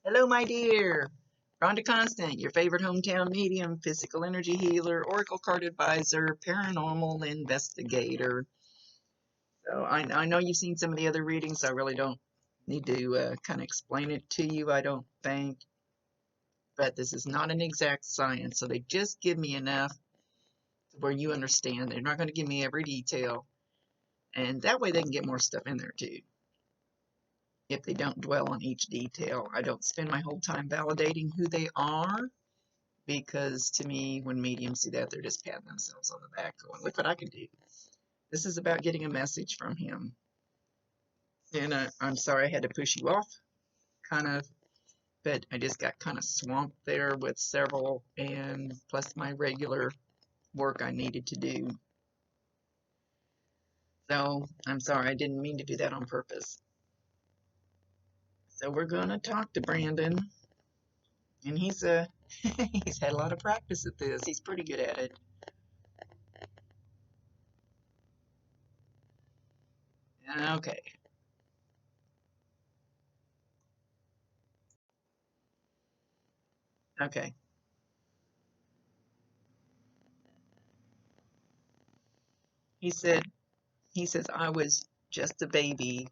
Hello, my dear. Rhonda Constant, your favorite hometown medium, physical energy healer, oracle card advisor, paranormal investigator. So I know you've seen some of the other readings. So I really don't need to kind of explain it to you, I don't think. But this is not an exact science. So they just give me enough where you understand. They're not going to give me every detail. And that way they can get more stuff in there too. If they don't dwell on each detail, I don't spend my whole time validating who they are. Because to me, when mediums do that, they're just patting themselves on the back, going, "Look what I can do." This is about getting a message from him. And I'm sorry I had to push you off, kind of, but I just got kind of swamped there with several, and plus my regular work I needed to do. So I'm sorry, I didn't mean to do that on purpose. So we're gonna talk to Brandon, and he's he's had a lot of practice at this. He's pretty good at it. Okay. Okay. He said he says I was just a baby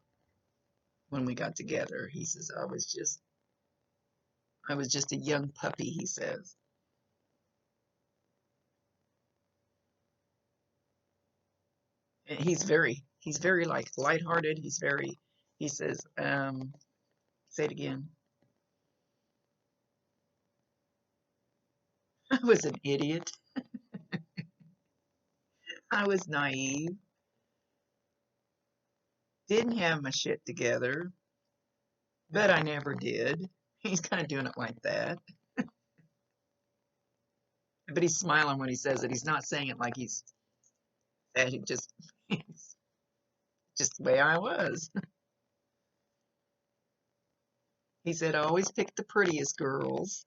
when we got together. He says I was just a young puppy, he says. And he's very like lighthearted. He says, say it again. I was an idiot. I was naive. Didn't have my shit together, but I never did. He's kind of doing it like that. But he's smiling when he says it. He's not saying it like he's that. He just, it's just the way I was. He said, I always picked the prettiest girls.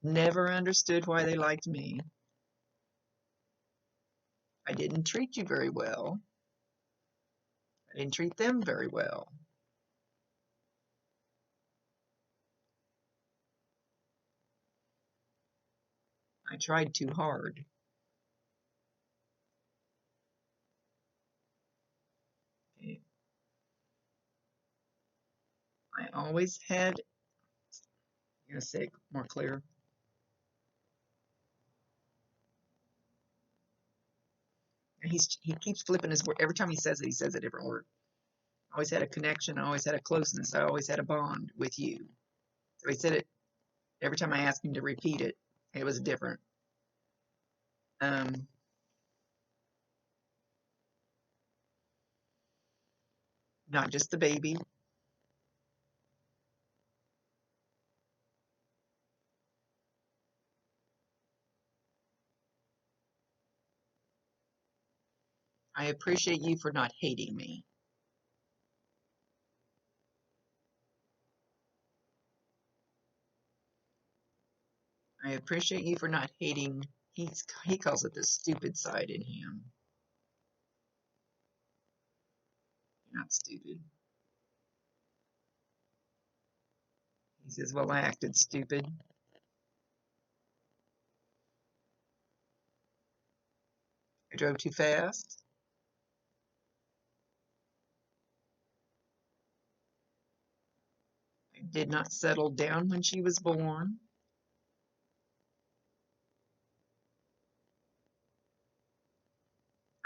Never understood why they liked me. I didn't treat you very well. I didn't treat them very well. I tried too hard. Okay. I always had, I'm going to say it more clear. And he keeps flipping his word. Every time he says a different word. I always had a connection. I always had a closeness. I always had a bond with you. So he said it every time I asked him to repeat it. It was different. Um, Not just the baby. I appreciate you for not hating me. I appreciate you for not hating. He calls it the stupid side in him. You're not stupid. He says, well, I acted stupid. I drove too fast. I did not settle down when she was born.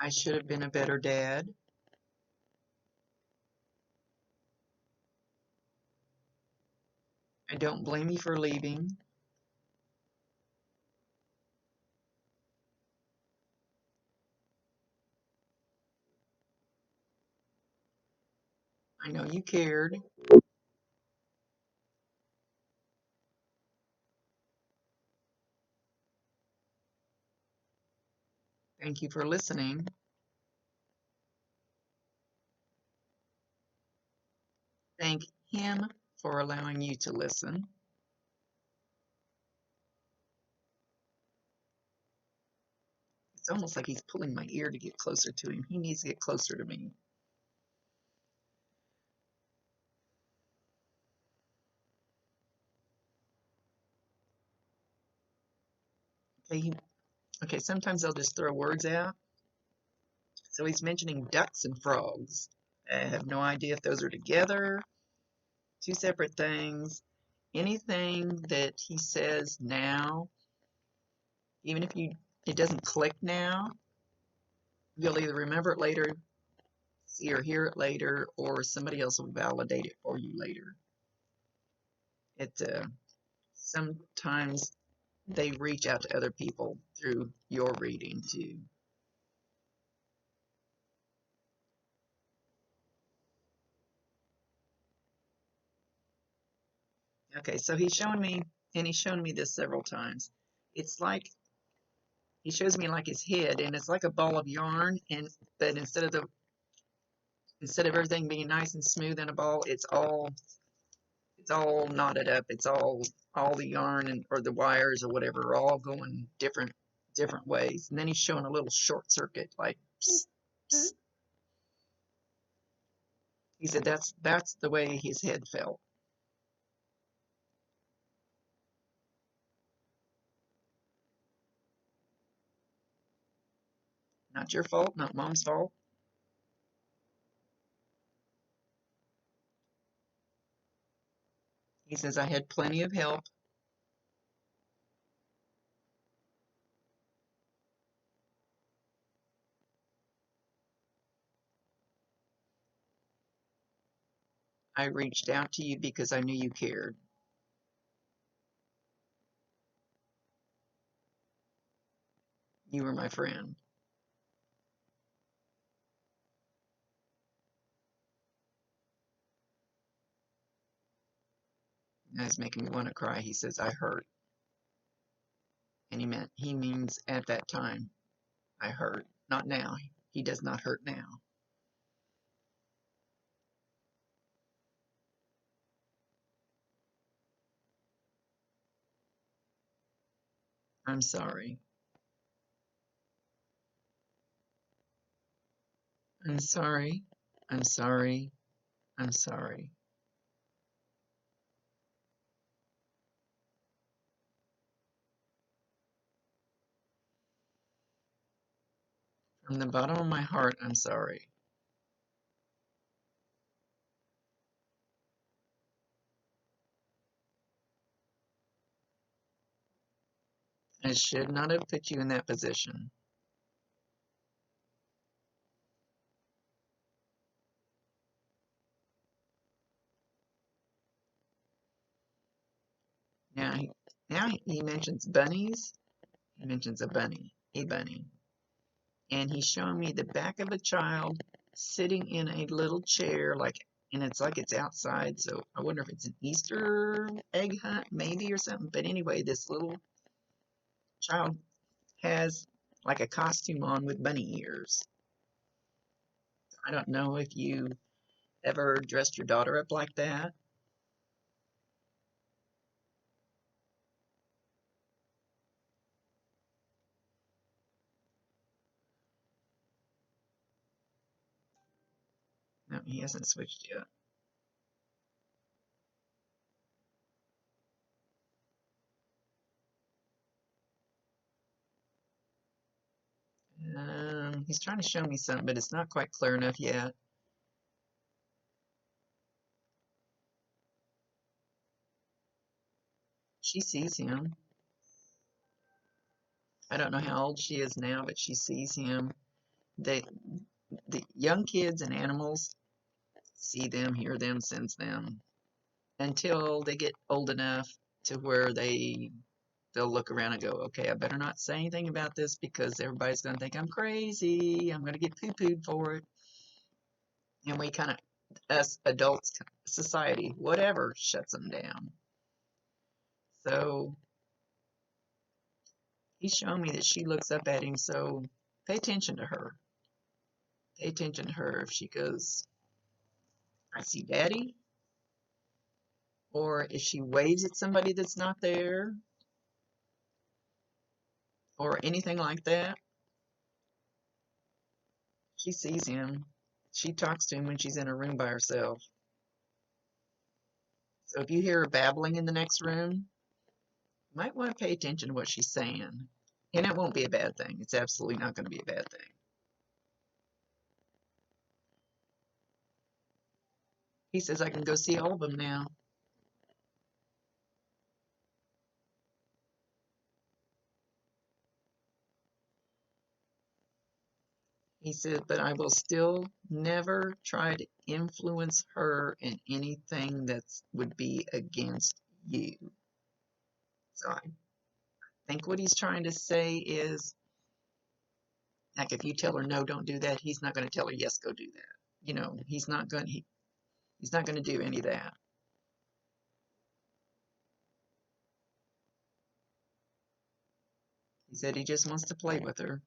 I should have been a better dad. I don't blame you for leaving. I know you cared. Thank you for listening. Thank him for allowing you to listen. It's almost like he's pulling my ear to get closer to him. He needs to get closer to me. Okay, okay, sometimes they'll just throw words out. So he's mentioning ducks and frogs. I have no idea if those are together, two separate things. Anything that he says now, even if it doesn't click now, you'll either remember it later, see or hear it later, or somebody else will validate it for you later. It sometimes they reach out to other people through your reading too. Okay, so he's shown me, and he's shown me this several times. It's like he shows me like his head, and it's like a ball of yarn, and but instead of everything being nice and smooth in a ball, it's all knotted up. It's all the yarn and or the wires or whatever are all going different ways. And then he's showing a little short circuit, like psst, psst. He said that's the way his head felt. Not your fault, not mom's fault. He says I had plenty of help. I reached out to you because I knew you cared. You were my friend. That's making me want to cry. He says I hurt. And he means at that time I hurt. Not now. He does not hurt now. I'm sorry. I'm sorry. I'm sorry. I'm sorry. From the bottom of my heart, I'm sorry. I should not have put you in that position. Now, now he mentions bunnies. He mentions a bunny. And he's showing me the back of a child sitting in a little chair, and it's like it's outside. So I wonder if it's an Easter egg hunt, maybe, or something. But anyway, this little child has like a costume on with bunny ears. I don't know if you ever dressed your daughter up like that. No, he hasn't switched yet. He's trying to show me something, but it's not quite clear enough yet. She sees him. I don't know how old she is now, but she sees him. They, the young kids and animals see them, hear them, sense them until they get old enough to where they'll look around and go, okay, I better not say anything about this because everybody's going to think I'm crazy. I'm going to get poo-pooed for it. And we kind of, us adults, society, whatever, shuts them down. So he's showing me that she looks up at him, so pay attention to her. Pay attention to her if she goes, I see daddy, or if she waves at somebody that's not there, or anything like that. She sees him. She talks to him when she's in her room by herself. So if you hear her babbling in the next room, you might want to pay attention to what she's saying. And it won't be a bad thing. It's absolutely not going to be a bad thing. He says I can go see all of them now. He said, but I will still never try to influence her in anything that would be against you. So I think what he's trying to say is, like, if you tell her no, don't do that, he's not going to tell her yes, go do that. You know, he's not going to do any of that. He said he just wants to play with her,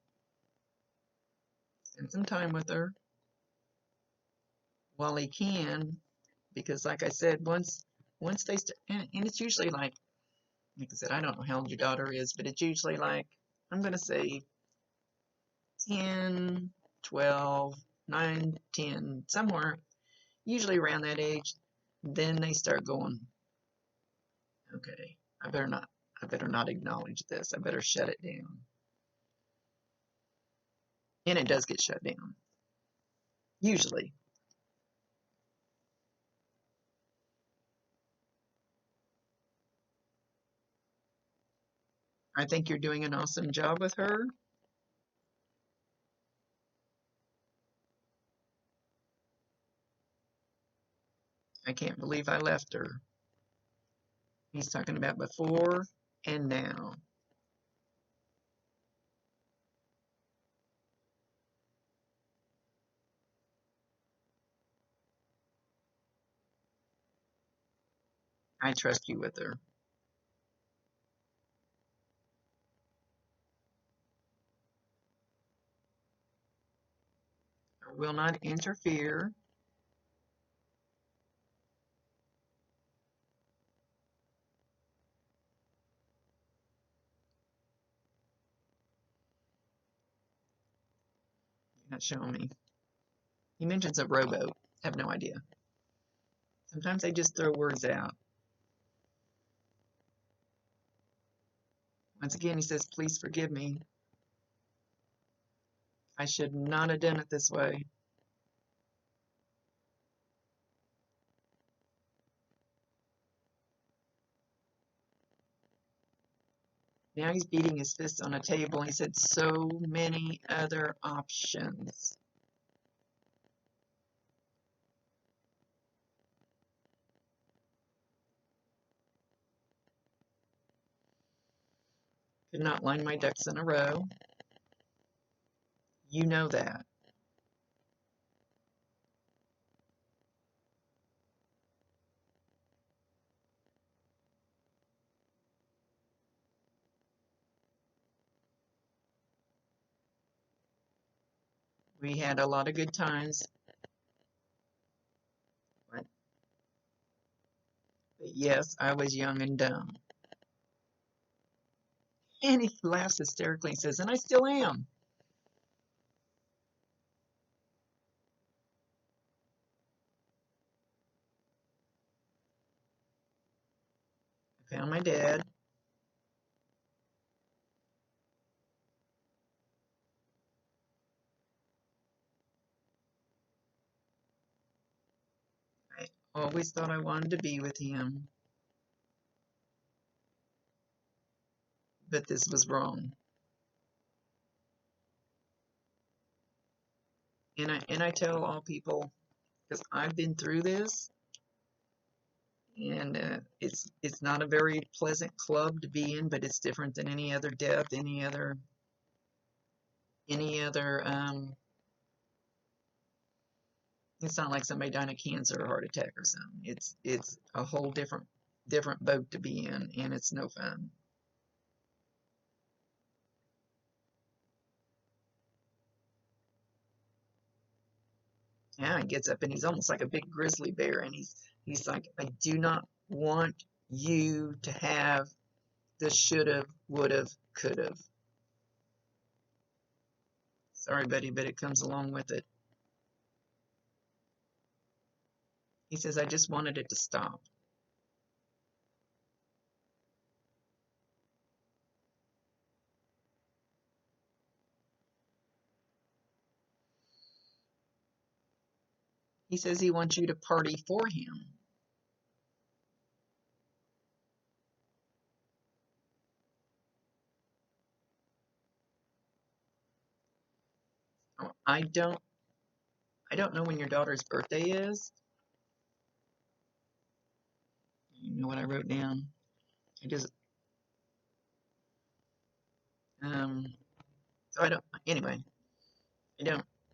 spend some time with her while he can, because like I said, once they and it's usually like I said, I don't know how old your daughter is, but it's usually like, I'm going to say 10, 12, 9, 10, somewhere, usually around that age. Then they start going, okay, I better not acknowledge this. I better shut it down. And it does get shut down, usually. I think you're doing an awesome job with her. I can't believe I left her. He's talking about before and now. I trust you with her. I will not interfere. You're not showing me. He mentions a rowboat. I have no idea. Sometimes they just throw words out. Once again, he says, please forgive me. I should not have done it this way. Now he's beating his fist on a table. He said, so many other options. Could not line my ducks in a row. You know that. We had a lot of good times. But yes, I was young and dumb. And he laughs hysterically and says, and I still am. I found my dad. I always thought I wanted to be with him. But this was wrong. And I tell all people, because I've been through this, and it's not a very pleasant club to be in, but it's different than any other death, any other. It's not like somebody dying of cancer or heart attack or something. It's a whole different boat to be in, and it's no fun. Yeah, he gets up and he's almost like a big grizzly bear, and he's like, I do not want you to have the should've, would've, could've. Sorry, buddy, but it comes along with it. He says, I just wanted it to stop. He says he wants you to party for him. Oh, I don't know when your daughter's birthday is. You know what I wrote down? I just so I don't anyway, I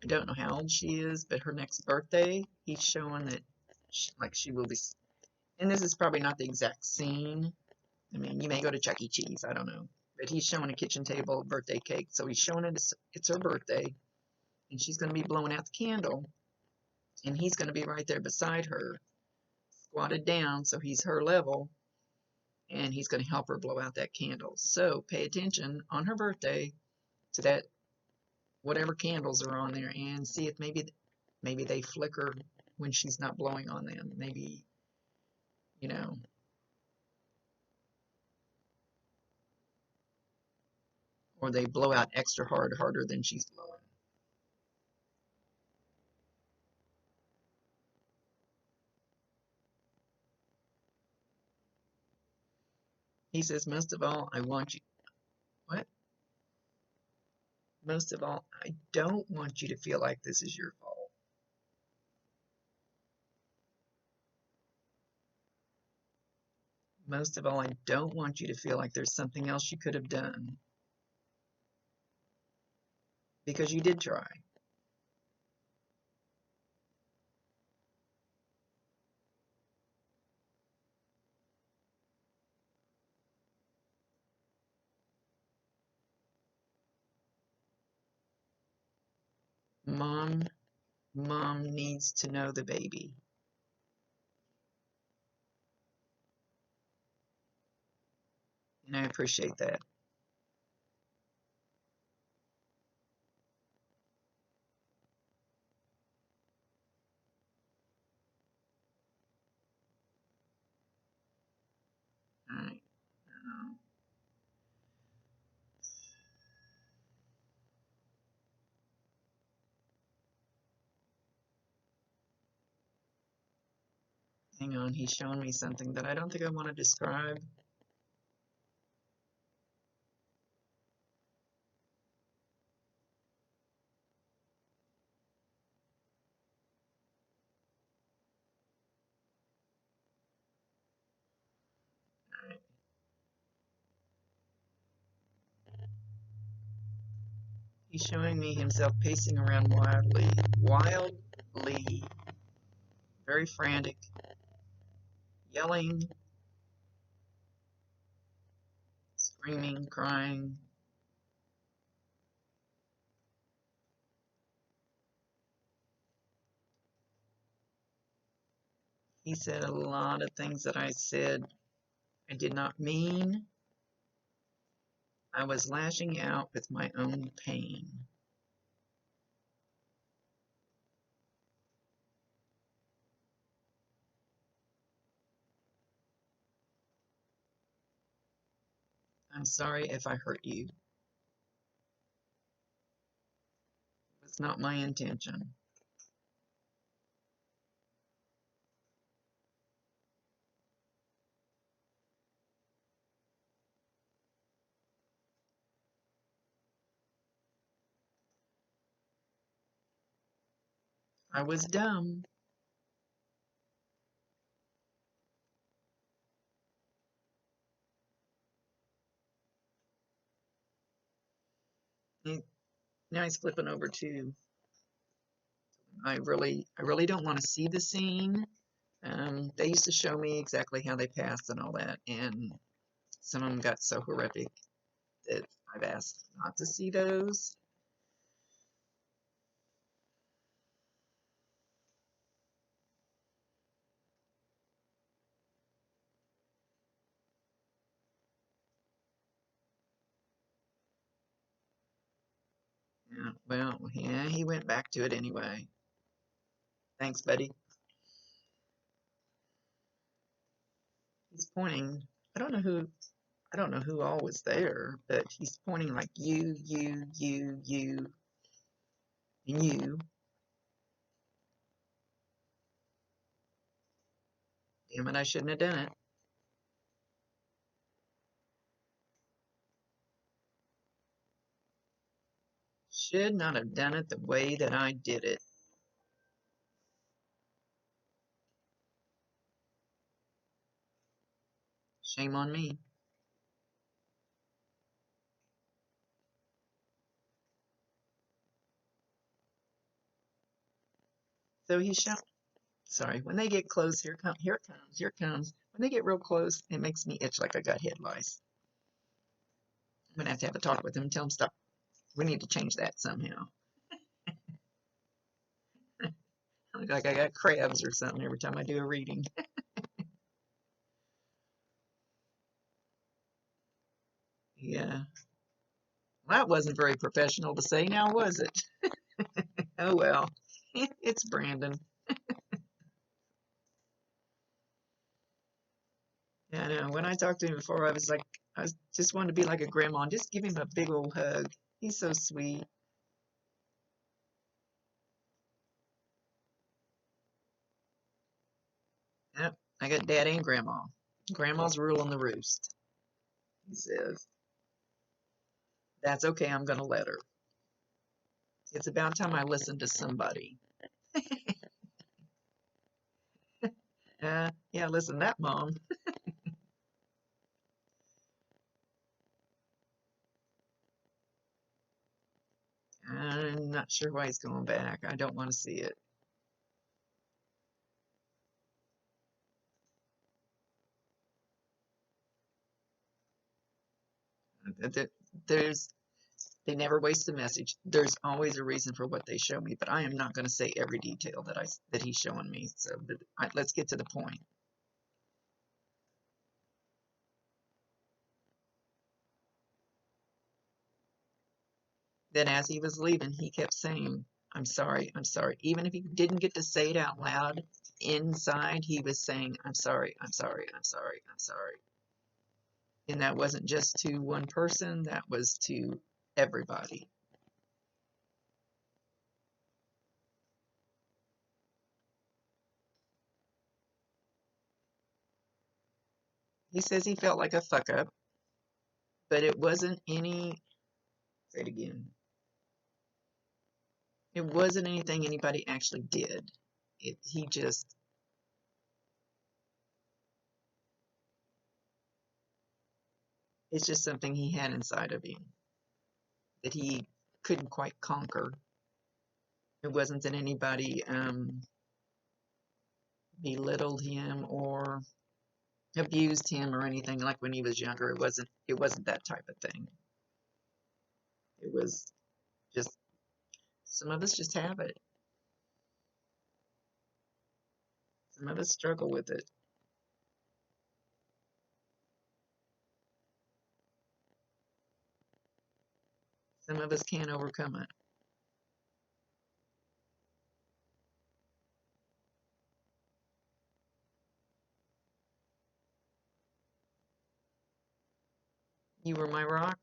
don't know how old she is, but her next birthday, he's showing that she will be, and this is probably not the exact scene. I mean, you may go to Chuck E. Cheese, I don't know. But he's showing a kitchen table, birthday cake, so he's showing it's her birthday, and she's going to be blowing out the candle, and he's going to be right there beside her, squatted down, so he's her level, and he's going to help her blow out that candle. So pay attention on her birthday to that, whatever candles are on there, and see if maybe they flicker when she's not blowing on them. Maybe, you know, or they blow out extra hard, harder than she's blowing. He says, most of all, I want you. What? Most of all, I don't want you to feel like this is your fault. Most of all, I don't want you to feel like there's something else you could have done. Because you did try. Mom needs to know the baby. And I appreciate that. All right. Hang on, he's showing me something that I don't think I want to describe. All right. He's showing me himself pacing around wildly, very frantic, yelling, screaming, crying. He said a lot of things that I said I did not mean. I was lashing out with my own pain. I'm sorry if I hurt you. It was not my intention. I was dumb. Now he's flipping over to, I really don't want to see the scene. They used to show me exactly how they passed and all that, and some of them got so horrific that I've asked not to see those. Yeah, well, yeah, he went back to it anyway. Thanks, buddy. He's pointing. I don't know who. I don't know who all was there, but he's pointing like you, and you. Damn it, I shouldn't have done it. Should not have done it the way that I did it. Shame on me. So he shot. Sorry, when they get close, here it comes. When they get real close, it makes me itch like I got head lice. I'm gonna have a talk with him and tell him stop. We need to change that somehow. I look like I got crabs or something every time I do a reading. Yeah. Well, that wasn't very professional to say now, was it? Oh well. It's Brandon. Yeah, I know. When I talked to him before, I was like, just wanted to be like a grandma, just give him a big old hug. He's so sweet. Yep, I got dad and grandma. Grandma's ruling the roost. He says, that's okay, I'm gonna let her. It's about time I listen to somebody. Yeah, listen, that mom. I'm not sure why he's going back. I don't want to see it. There's They never waste a message. There's always a reason for what they show me, but I am not going to say every detail that he's showing me. So, let's get to the point. Then, as he was leaving, he kept saying, "I'm sorry, I'm sorry." Even if he didn't get to say it out loud, inside he was saying, "I'm sorry, I'm sorry, I'm sorry, I'm sorry." And that wasn't just to one person; that was to everybody. He says he felt like a fuck up, but it wasn't any. Say it again. It wasn't anything anybody actually did. He just, it's just something he had inside of him that he couldn't quite conquer. It wasn't that anybody belittled him or abused him or anything like when he was younger. It wasn't that type of thing. It was just, some of us just have it. Some of us struggle with it. Some of us can't overcome it. You were my rock.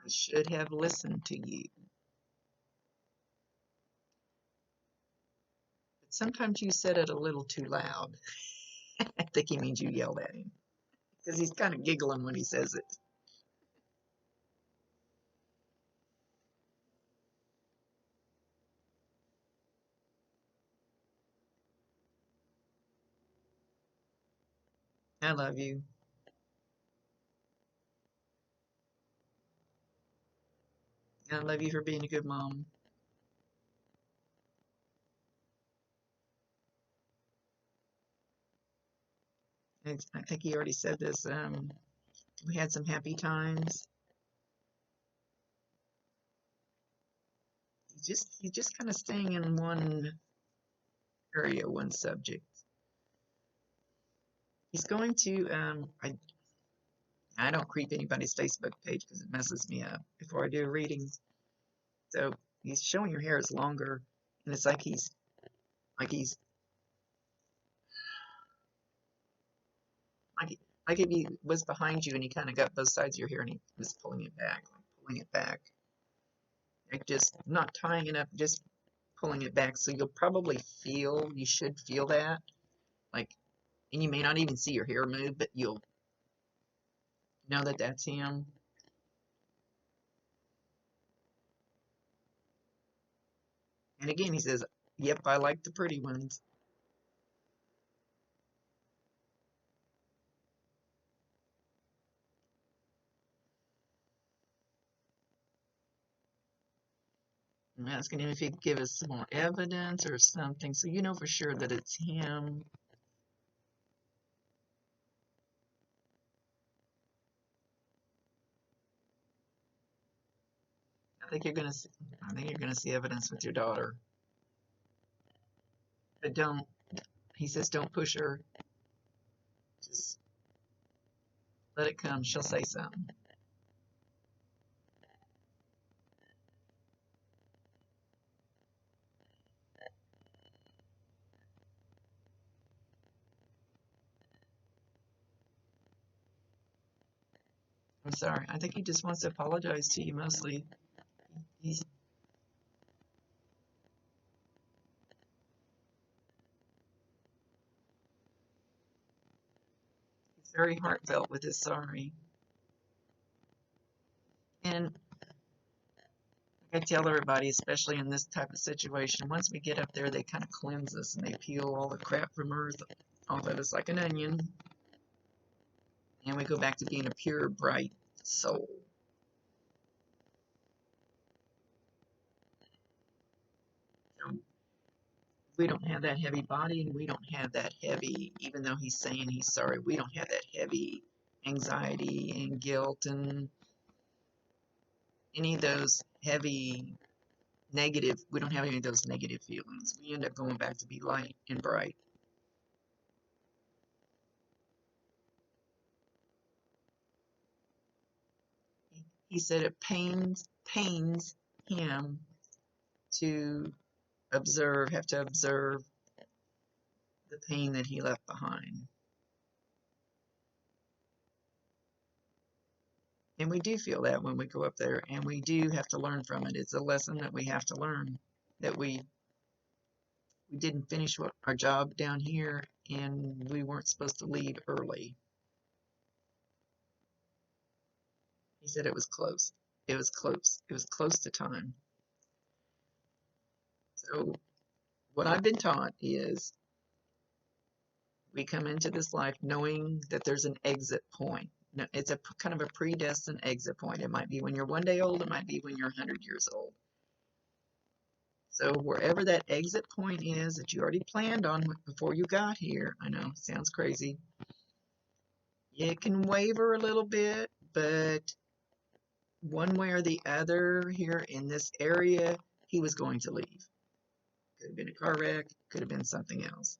I should have listened to you. But sometimes you said it a little too loud. I think he means you yelled at him because he's kind of giggling when he says it. I love you. I love you for being a good mom. I think he already said this. We had some happy times. He's just kind of staying in one area, one subject. He's going to I don't creep anybody's Facebook page because it messes me up before I do a reading. So he's showing your hair is longer, and it's like he's like like if he was behind you and he kind of got both sides of your hair and he was pulling it back, like pulling it back, like just not tying it up, just pulling it back. So you'll probably feel, you should feel that. Like, and you may not even see your hair move, but you'll know that that's him. And again, he says, yep, I like the pretty ones. I'm asking him if he could give us some more evidence or something, so you know for sure that it's him. I think you're gonna see, I think you're gonna see evidence with your daughter. But don't, he says, don't push her. Just let it come. She'll say something. I'm sorry. I think he just wants to apologize to you mostly. He's very heartfelt with his sorry. And I tell everybody, especially in this type of situation, once we get up there, they kind of cleanse us and they peel all the crap from earth off of us like an onion. And we go back to being a pure, bright soul. So we don't have that heavy body and we don't have that heavy, even though he's saying he's sorry, we don't have that heavy anxiety and guilt and any of those heavy negative, we don't have any of those negative feelings. We end up going back to be light and bright. He said it pains him to have to observe the pain that he left behind. And we do feel that when we go up there, and we do have to learn from it. It's a lesson that we have to learn, that we didn't finish our job down here, and we weren't supposed to leave early. He said it was close. It was close. It was close to time. So what I've been taught is we come into this life knowing that there's an exit point. It's a kind of a predestined exit point. It might be when you're 1 day old. It might be when you're 100 years old. So wherever that exit point is that you already planned on before you got here, I know, sounds crazy. It can waver a little bit, but one way or the other here in this area, he was going to leave. Could have been a car wreck, could have been something else.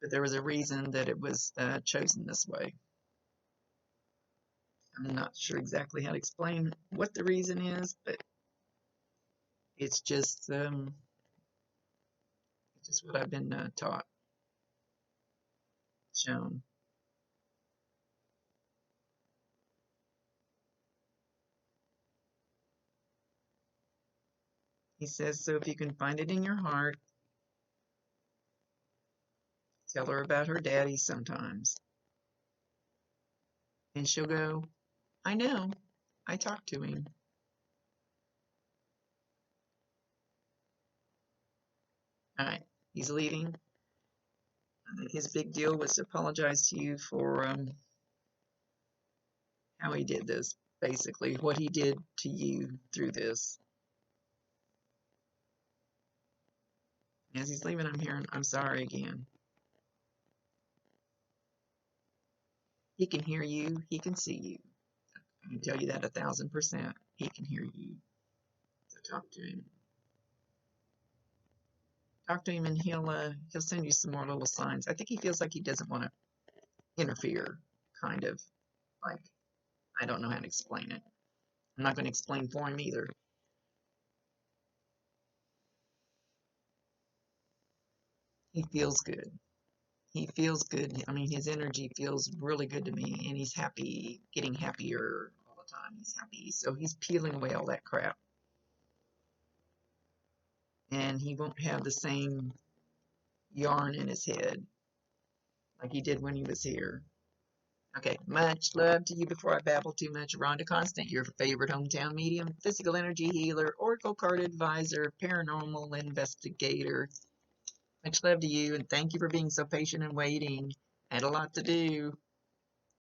But there was a reason that it was chosen this way. I'm not sure exactly how to explain what the reason is, but it's just what I've been taught, shown. He says, so if you can find it in your heart, tell her about her daddy sometimes. And she'll go, I know, I talked to him. All right, he's leaving. I think his big deal was to apologize to you for how he did this, basically, what he did to you through this. As he's leaving, I'm hearing, I'm sorry again. He can hear you, he can see you. I can tell you that 1,000%. He can hear you. So talk to him. Talk to him and he'll send you some more little signs. I think he feels like he doesn't want to interfere, kind of. Like, I don't know how to explain it. I'm not going to explain for him either. He feels good. He feels good. I mean, his energy feels really good to me, and he's happy, getting happier all the time. He's happy, so he's peeling away all that crap. and he won't have the same yarn in his head like he did when he was here. Okay, much love to you. Before I babble too much, Rhonda Constant, your favorite hometown medium, physical energy healer, oracle card advisor, paranormal investigator. Much love to you, and thank you for being so patient and waiting. I had a lot to do.